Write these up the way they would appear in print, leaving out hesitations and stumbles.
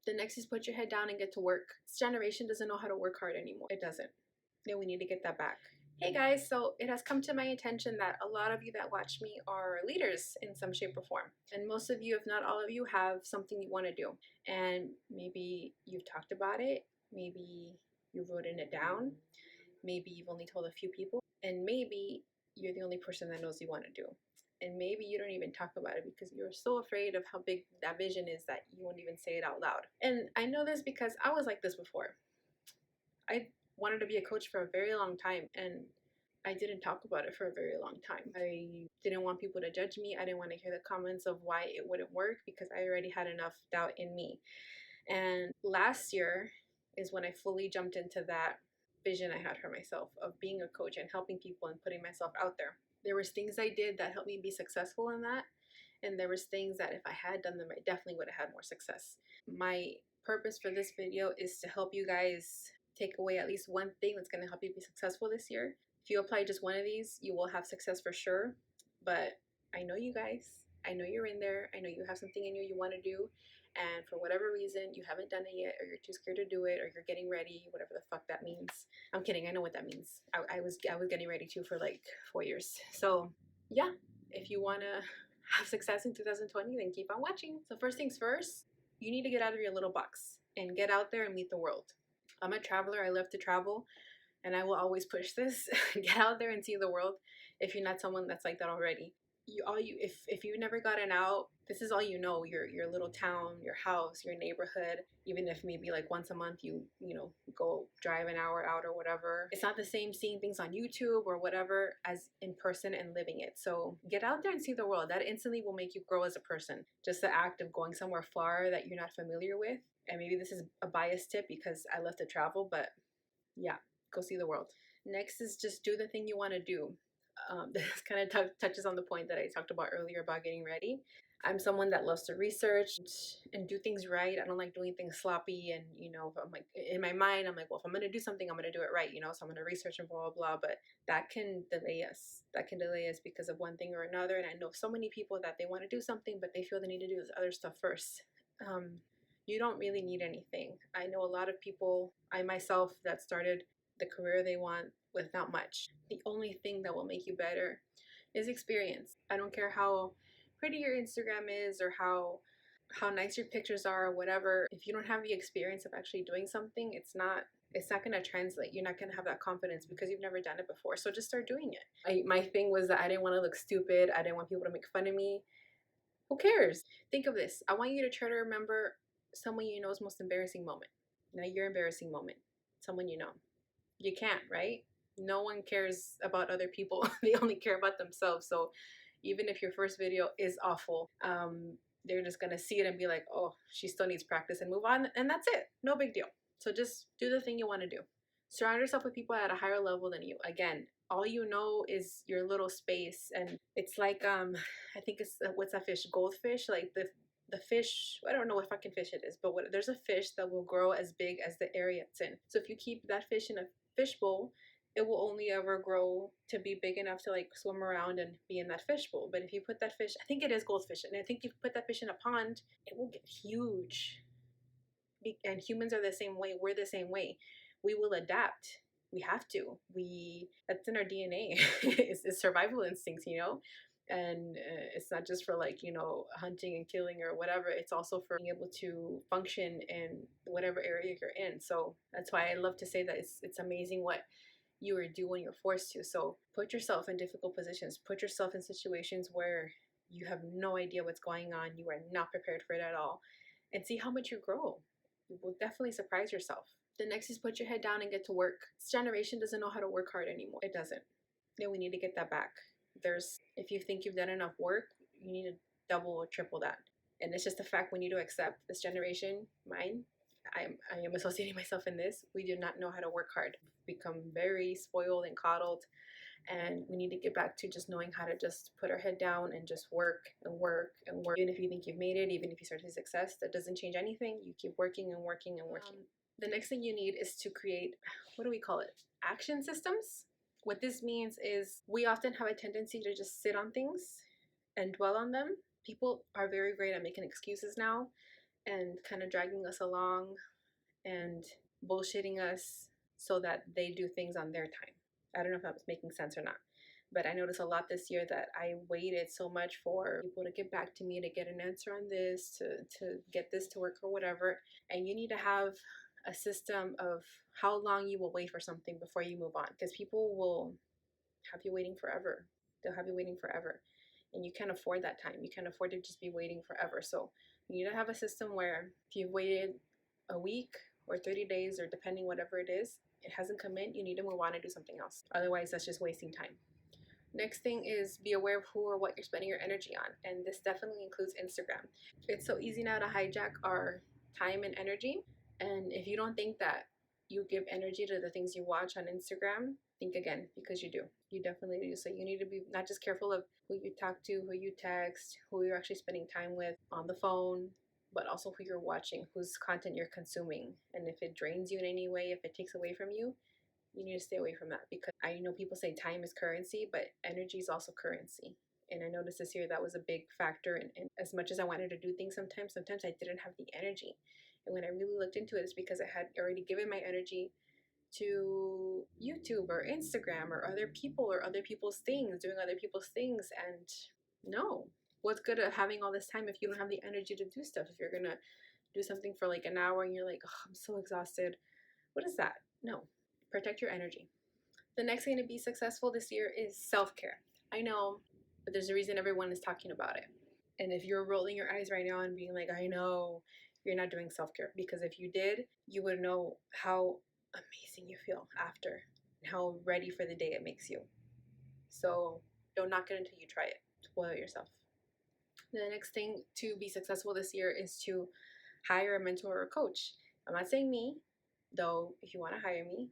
The next is put your head down and get to work. This generation doesn't know how to work hard anymore. It doesn't. And we need to get that back. Hey guys, so it has come to my attention that a lot of you that watch me are leaders in some shape or form. And most of you, if not all of you, have something you want to do. And maybe you've talked about it. Maybe you've written it down. Maybe you've only told a few people. And maybe you're the only person that knows you want to do. And maybe you don't even talk about it because you're so afraid of how big that vision is that you won't even say it out loud. And I know this because I was like this before. I wanted to be a coach for a very long time, and I didn't talk about it for a very long time. I didn't want people to judge me. I didn't want to hear the comments of why it wouldn't work because I already had enough doubt in me. And last year is when I fully jumped into that vision I had for myself of being a coach and helping people and putting myself out there. There was things I did that helped me be successful in that, and there was things that if I had done them, I definitely would have had more success. My purpose for this video is to help you guys take away at least one thing that's going to help you be successful this year. If you apply just one of these, you will have success for sure. But I know you guys. I know you're in there. I know you have something in you want to do. And for whatever reason, you haven't done it yet, or you're too scared to do it, or you're getting ready, whatever the fuck that means. I'm kidding. I know what that means. I was getting ready too for like 4 years. So yeah, if you want to have success in 2020, then keep on watching. So first things first, you need to get out of your little box and get out there and meet the world. I'm a traveler. I love to travel, and I will always push this. Get out there and see the world. If you're not someone that's like that already, if you've never gotten out, this is all you know. Your little town, your house, your neighborhood. Even if maybe like once a month you go drive an hour out or whatever, it's not the same seeing things on YouTube or whatever as in person and living it. So get out there and see the world. That instantly will make you grow as a person. Just the act of going somewhere far that you're not familiar with. And maybe this is a biased tip because I love to travel, but yeah, go see the world. Next is just do the thing you want to do. This kind of touches on the point that I talked about earlier about getting ready. I'm someone that loves to research and do things right. I don't like doing things sloppy. And, I'm like, in my mind, I'm like, well, if I'm going to do something, I'm going to do it right, so I'm going to research and blah, blah, blah. But that can delay us. That can delay us because of one thing or another. And I know so many people that they want to do something, but they feel they need to do this other stuff first. You don't really need anything. I know a lot of people, I myself, that started the career they want with not much. The only thing that will make you better is experience. I don't care how pretty your Instagram is or how nice your pictures are or whatever. If you don't have the experience of actually doing something, it's not going to translate. You're not going to have that confidence because you've never done it before. So just start doing it. My thing was that I didn't want to look stupid. I didn't want people to make fun of me. Who cares? Think of this. I want you to try to remember someone you know's most embarrassing moment. Not your embarrassing moment. Someone you know. You can't, right? No one cares about other people. They only care about themselves. So even if your first video is awful, they're just going to see it and be like, oh, she still needs practice, and move on. And that's it. No big deal. So just do the thing you want to do. Surround yourself with people at a higher level than you. Again, all you know is your little space. And it's like, I think it's, what's that fish? Goldfish? Like the fish, I don't know what fucking fish it is, but there's a fish that will grow as big as the area it's in. So if you keep that fish in a fishbowl, it will only ever grow to be big enough to like swim around and be in that fishbowl. But if you put that fish, I think it is goldfish, and I think if you put that fish in a pond, it will get huge. And humans are the same way. We're the same way. We will adapt. We have to. That's in our DNA. It's survival instincts, and it's not just for like hunting and killing or whatever. It's also for being able to function in whatever area you're in. So that's why I love to say that it's amazing what you are doing when you're forced to. So put yourself in difficult positions. Put yourself in situations where you have no idea what's going on. You are not prepared for it at all, and see how much you grow. You will definitely surprise yourself. The next is put your head down and get to work. This generation doesn't know how to work hard anymore. It doesn't. And we need to get that back. If you think you've done enough work, you need to double or triple that. And it's just a fact we need to accept. This generation, mine, I am associating myself in this. We do not know how to work hard. We've become very spoiled and coddled, and we need to get back to just knowing how to just put our head down and just work and work and work. Even if you think you've made it, even if you start to success, that doesn't change anything. You keep working and working and working. The next thing you need is to create, what do we call it? Action systems. What this means is we often have a tendency to just sit on things and dwell on them. People are very great at making excuses now and kind of dragging us along and bullshitting us so that they do things on their time. I don't know if that was making sense or not. But I noticed a lot this year that I waited so much for people to get back to me, to get an answer on this, to get this to work or whatever. And you need to have a system of how long you will wait for something before you move on. Because people will have you waiting forever. They'll have you waiting forever. And you can't afford that time. You can't afford to just be waiting forever. So you need to have a system where if you've waited a week or 30 days or depending whatever it is, it hasn't come in, you need to move on and do something else. Otherwise, that's just wasting time. Next thing is be aware of who or what you're spending your energy on. And this definitely includes Instagram. It's so easy now to hijack our time and energy. And if you don't think that you give energy to the things you watch on Instagram, think again, because you do. You definitely do. So you need to be not just careful of who you talk to, who you text, who you're actually spending time with on the phone, but also who you're watching, whose content you're consuming. And if it drains you in any way, if it takes away from you, you need to stay away from that, because I know people say time is currency, but energy is also currency. And I noticed this year that was a big factor. And as much as I wanted to do things sometimes I didn't have the energy. And when I really looked into it, it's because I had already given my energy to YouTube or Instagram or other people or other people's things, doing other people's things. And no, what's good at having all this time if you don't have the energy to do stuff? If you're going to do something for like an hour and you're like, oh, I'm so exhausted. What is that? No, protect your energy. The next thing to be successful this year is self-care. I know, but there's a reason everyone is talking about it. And if you're rolling your eyes right now and being like, I know, you're not doing self-care, because if you did, you would know how amazing you feel after and how ready for the day it makes you. So don't knock it until you try it. Spoil yourself. The next thing to be successful this year is to hire a mentor or a coach. I'm not saying me, though. If you want to hire me,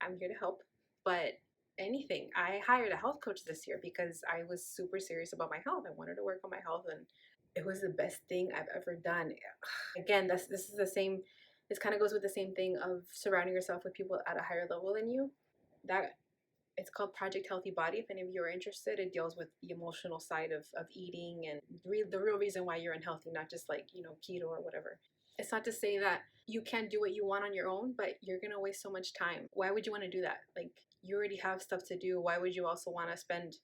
I'm here to help. But anything, I hired a health coach this year because I was super serious about my health. I wanted to work on my health, and it was the best thing I've ever done. Again, this is the same. This kind of goes with the same thing of surrounding yourself with people at a higher level than you. That it's called Project Healthy Body. If any of you are interested, it deals with the emotional side of eating and the real reason why you're unhealthy, not just like, keto or whatever. It's not to say that you can't do what you want on your own, but you're going to waste so much time. Why would you want to do that? Like, you already have stuff to do. Why would you also want to spend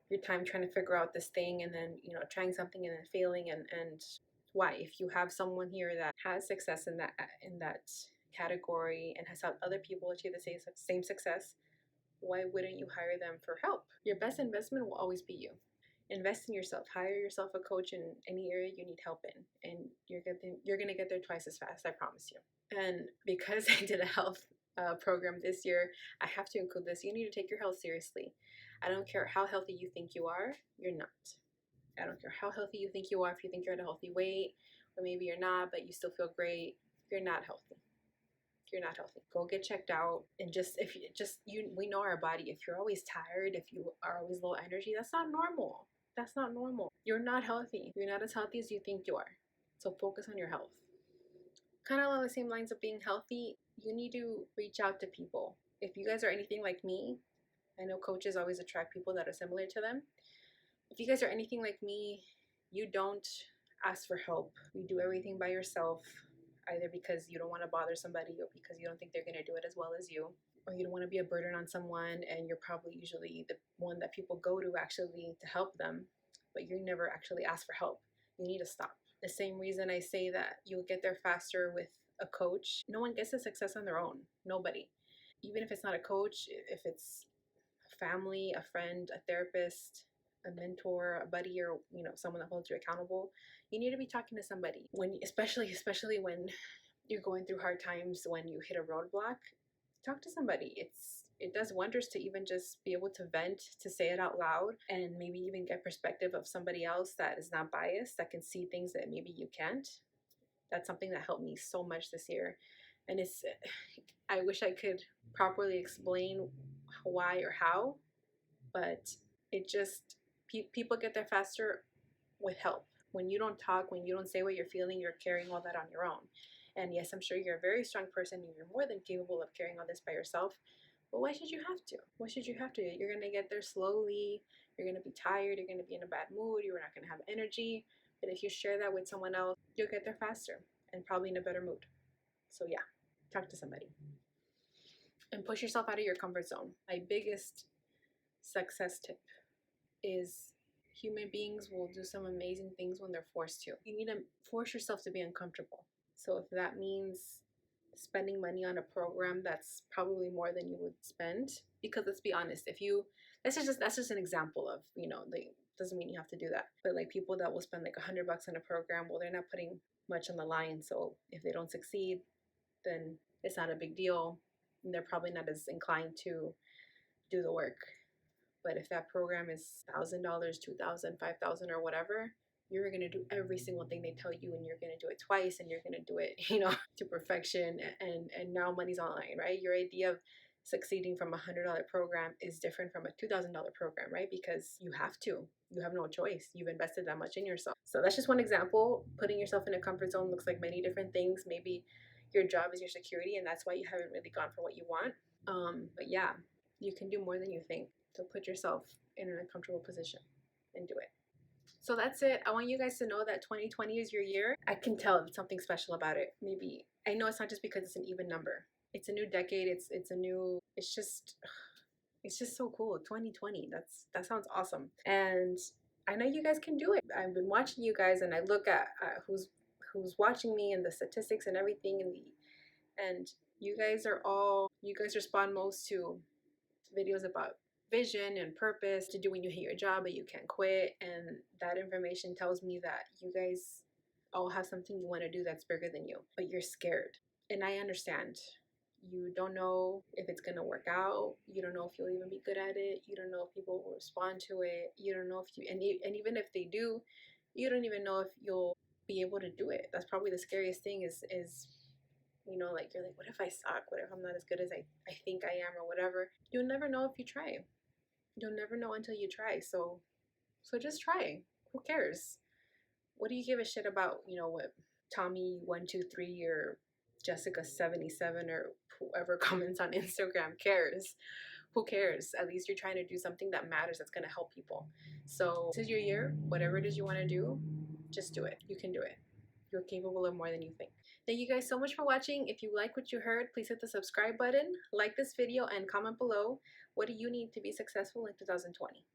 your time trying to figure out this thing and then, trying something and then failing and why? If you have someone here that has success in that category and has helped other people achieve the same success, why wouldn't you hire them for help? Your best investment will always be you. Invest in yourself. Hire yourself a coach in any area you need help in, and you're gonna get there twice as fast. I promise you. And because I did a health program this year, I have to include this. You need to take your health seriously. I don't care how healthy you think you are. You're not. I don't care how healthy you think you are. If you think you're at a healthy weight, or maybe you're not, but you still feel great, you're not healthy. You're not healthy. Go get checked out. And we know our body. If you're always tired, if you are always low energy, that's not normal. That's not normal. You're not healthy. You're not as healthy as you think you are. So focus on your health. Kind of along the same lines of being healthy, you need to reach out to people. If you guys are anything like me, I know coaches always attract people that are similar to them. If you guys are anything like me, you don't ask for help. You do everything by yourself, either because you don't want to bother somebody or because you don't think they're going to do it as well as you, or you don't want to be a burden on someone, and you're probably usually the one that people go to actually to help them, but you never actually ask for help. You need to stop. The same reason I say that you'll get there faster with a coach. No one gets to success on their own. Nobody. Even if it's not a coach, if it's a family, a friend, a therapist, a mentor, a buddy, or someone that holds you accountable, you need to be talking to somebody. When especially when you're going through hard times, when you hit a roadblock, talk to somebody. It does wonders to even just be able to vent, to say it out loud, and maybe even get perspective of somebody else that is not biased, that can see things that maybe you can't. That's something that helped me so much this year. And I wish I could properly explain why or how, but it just, people get there faster with help. When you don't talk, when you don't say what you're feeling, you're carrying all that on your own. And yes, I'm sure you're a very strong person and you're more than capable of carrying all this by yourself. But why should you have to? Why should you have to? You're going to get there slowly. You're going to be tired. You're going to be in a bad mood. You're not going to have energy. But if you share that with someone else, you'll get there faster. and probably in a better mood. So yeah, talk to somebody and push yourself out of your comfort zone. My biggest success tip is human beings will do some amazing things when they're forced to. You need to force yourself to be uncomfortable. So if that means spending money on a program that's probably more than you would spend, because let's be honest, if you that's just an example of, like, doesn't mean you have to do that. But like people that will spend like $100 on a program, well, they're not putting much on the line. So if they don't succeed, then it's not a big deal. And they're probably not as inclined to do the work. But if that program is $1,000, 2,000, 5,000, or whatever, you're gonna do every single thing they tell you, and you're gonna do it twice, and you're gonna do it, to perfection. And now money's online, right? Your idea of succeeding from $100 program is different from a $2,000 program, right? Because you have to. You have no choice. You've invested that much in yourself. So that's just one example. Putting yourself in a comfort zone looks like many different things. Maybe your job is your security, and that's why you haven't really gone for what you want. But yeah, you can do more than you think. So put yourself in an uncomfortable position and do it. So that's it. I want you guys to know that 2020 is your year. I can tell something special about it. Maybe I know it's not just because it's an even number. It's a new decade. It's a new. It's just so cool. 2020. That sounds awesome. And I know you guys can do it. I've been watching you guys, and I look at who's watching me and the statistics and everything, and you guys respond most to videos about vision and purpose to do when you hate your job but you can't quit. And that information tells me that you guys all have something you want to do that's bigger than you, but you're scared. And I understand. You don't know if it's going to work out. You don't know if you'll even be good at it. You don't know if people will respond to it. You don't know if you, and even if they do, you don't even know if you'll be able to do it. That's probably the scariest thing is like you're like, what if I suck? What if I'm not as good as I think I am, or whatever? You'll never know if you try. You'll never know until you try. So just try. Who cares? What do you give a shit about, what Tommy 123 or Jessica 77 or whoever comments on Instagram cares? Who cares? At least you're trying to do something that matters, that's going to help people. So this is your year. Whatever it is you want to do, just do it. You can do it. You're capable of more than you think. Thank you guys so much for watching. If you like what you heard, please hit the subscribe button, like this video, and comment below. What do you need to be successful in 2020?